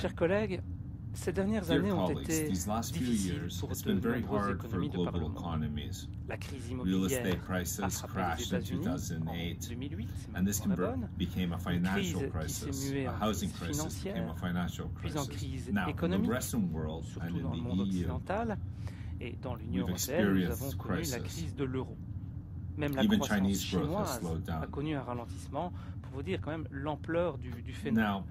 Chers collègues, ces dernières Dear années ont colleagues, été these last few difficiles years, pour it's de been very nombreuses hard for économies de par le global monde. economies. La crise Real immobilière estate a prices frappé les crashed in États-Unis en 2008, 2008, si ma and this mémoire est bonne, became a une financial crise qui s'est crisis. muée A en housing crise crisis became financière, a financial puis en crisis. crise Now, in the économique, Western world and surtout dans le in monde the EU, occidental, et dans l'Union we've européenne, nous avons experienced connu la crisis. crise de l'euro. Même la Even croissance Chinese growth has chinoise slowed a down. connu un ralentissement, pour vous dire quand même l'ampleur du phénomène. Now,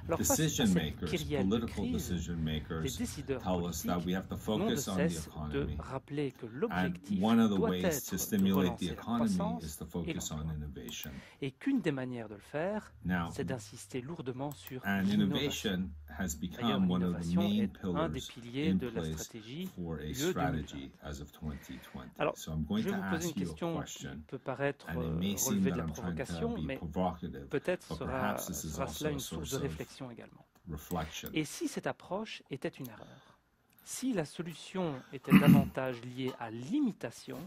Alors face à decision cette makers, kyrielle de political crise, decision les makers décideurs tell us that we have to politiques n'ont de focus on the cesse de economy. rappeler que And l'objectif one of the doit ways être to de stimulate the relancer la economy is croissance to et focus on l'emploi. innovation. Et qu'une des manières de le faire, Now, c'est d'insister lourdement sur and l'innovation. innovation has D'ailleurs, become one of the l'innovation main est un des pillars piliers in de la place stratégie for a UE strategy 2020. as of 2020. Alors, So I'm going je vais to vous poser ask une you a question qui question, peut paraître and it may seem relever that de la I'm trying to provocation, be mais provocative, peut-être but sera perhaps this is cela also une a source source de of réflexion également. reflection. Et si cette approche était une erreur? Si la solution était davantage liée à l'imitation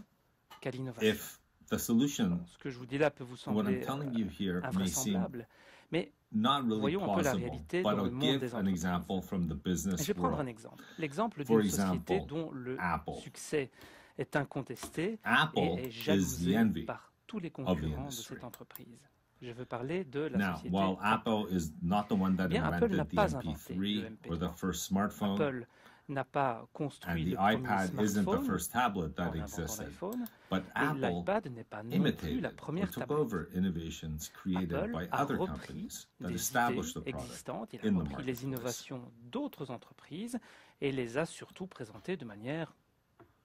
qu'à l'innovation? If the solution, Ce que je vous dis là peut vous what I'm sembler telling you here may seem invraisemblable, mais not really voyons un peu la plausible, réalité but dans le I'll monde give des an entreprises. example from the Je business vais prendre un world. exemple. L'exemple For d'une société example, dont le Apple. succès est incontesté Apple et est is the jalousé envy par tous les of the concurrents de industry. cette entreprise. Je veux parler de la Now, société while Apple is not the one that Bien, Apple n'a invented the pas inventé MP3 le or the MP3. first smartphone, Apple n'a pas and construit the le premier iPad isn't the smartphone first tablet en that inventant existed, l'iPhone, but et Apple l'iPad n'est pas non plus imitated la or première took tablette. over innovations created Apple by a other repris companies that des established the idées product existantes, il in a the repris les marketplace. innovations d'autres entreprises et les a surtout présentées de manière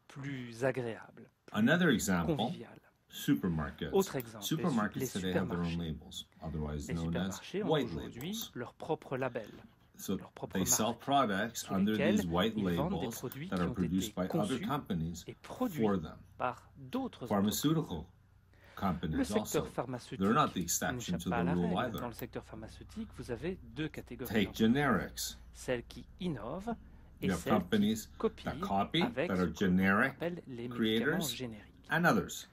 plus agréable, plus Another example, conviviale. supermarkets. Autre exemple, Supermarkets les today have their own supermarchés. labels, otherwise Les known as supermarchés ont white aujourd'hui labels. leur propre label, So leur propre they sell marque, products sous under lesquels these white ils vendent des labels produits that qui are ont produced été by other conçus companies et produits for them. par d'autres entreprises. Pharmaceutical Le companies secteur also. pharmaceutique They're not the exception n'échappe to pas the à la rule règle. either. Dans le secteur pharmaceutique, vous avez deux catégories Take d'entreprises. generics. Celles qui innovent et You have celles qui companies copient that copy, avec that ce are qu'on generic appelle les médicaments creators, génériques. and others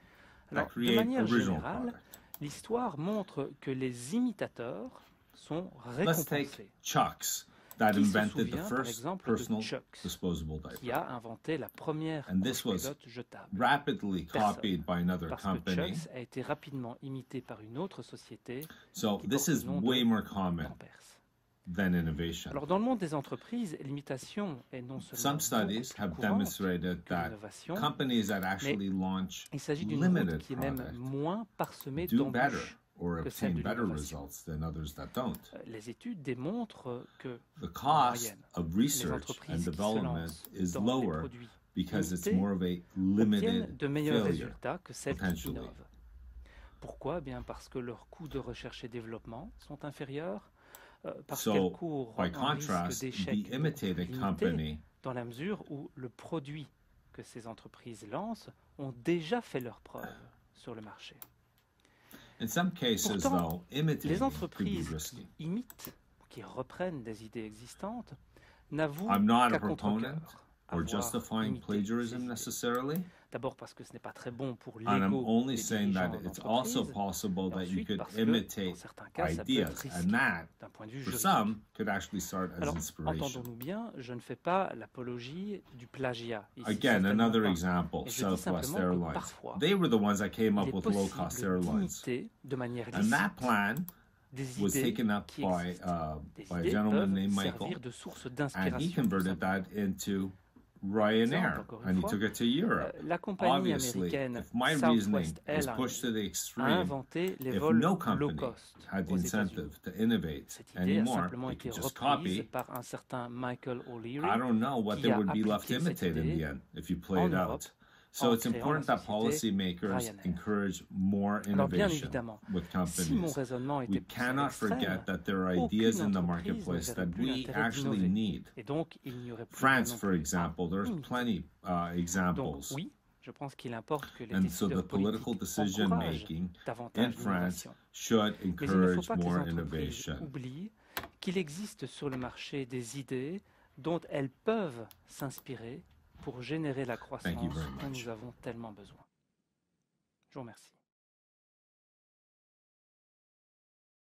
that Alors, de create manière original générale, products. l'histoire montre que les imitateurs sont Let's take récompensés. Chucks that Qui se invented the souvient, par first exemple, personal de Chucks, disposable qui diaper. a inventé la première And this was couche-culotte jetable? rapidly Personne. copied by another Parce company. que Chucks a été rapidement imité par une autre société So qui this porte is le nom de way more common Pampers. than innovation. Alors, dans le monde des entreprises, l'imitation est non seulement Some studies beaucoup have plus courante demonstrated que that l'innovation, companies that actually launch il s'agit d'une limited route qui est même product moins parsemée do better d'embûches. or que celle obtain de better l'innovation. results than others that don't. Les études démontrent que The cost moyenne, of les research and entreprises qui se development lancent is dans des lower produits because it's limités more of a obtiennent limited de meilleurs failure. résultats que celles qui potentially. innovent. Pourquoi? Eh bien parce que leurs coûts de recherche et développement sont inférieurs, parce qu'elles So, courent by un risque contrast, d'échec the imitated limité, company dans la mesure où le produit que ces entreprises lancent ont déjà fait leurs preuves sur le marché. in some cases, Pourtant, though, imitating Les could be entreprises risky. qui imitent, qui reprennent des idées existantes, n'avouent I'm not a qu'à proponent contre-cœur or avoir justifying imité plagiarism ces idées. necessarily, D'abord parce que ce n'est pas très bon pour and I'm l'ego only des saying that dirigeants it's also d'entreprise, possible et that you ensuite could parce que, dans imitate certains cas, ça peut être ideas, risqué and that, d'un point de vue for juridique. some, could actually start as Alors, inspiration. entendons-nous bien, je ne fais pas l'apologie du plagiat ici, Again, certainement another pas. example, Et je dis Southwest simplement que Airlines. parfois, They were the ones that came il up est with low-cost possible airlines. d'imiter de manière And that licite plan des was idées taken up qui by, existent. Des by a idées gentleman peuvent named servir Michael, de source and he d'inspiration. tout converted that simplement. into Ryanair, encore une and he fois, took it to Europe. La compagnie Obviously, américaine if my reasoning Southwest is pushed to Airlines the a extreme, inventé les if vols no low company cost had the aux États-Unis. incentive to innovate Cette idée a anymore, simplement they été could just reprise copy. par un certain Michael O'Leary I don't know what qui there a would be left to appliqué cette imitate in idée the end if you play en it Europe out. So en it's créant important la that société policymakers Ryanair. encourage more Alors bien innovation évidemment, with si mon companies. raisonnement était We poussé à cannot l'extrême, forget that there are aucune ideas in the entreprise ne marketplace verrait that plus we l'intérêt actually d'innover. need. Et donc, il n'y aurait plus France, non for plus à example, there's imiter. plenty Donc examples. oui, je pense qu'il importe que les And so the décideurs political politiques decision encouragent making in davantage France l'innovation. should Mais il ne faut encourage pas que les more entreprises innovation. oublient qu'il existe sur le marché des idées dont elles peuvent s'inspirer pour générer la croissance very dont much. nous avons tellement besoin. Je vous remercie.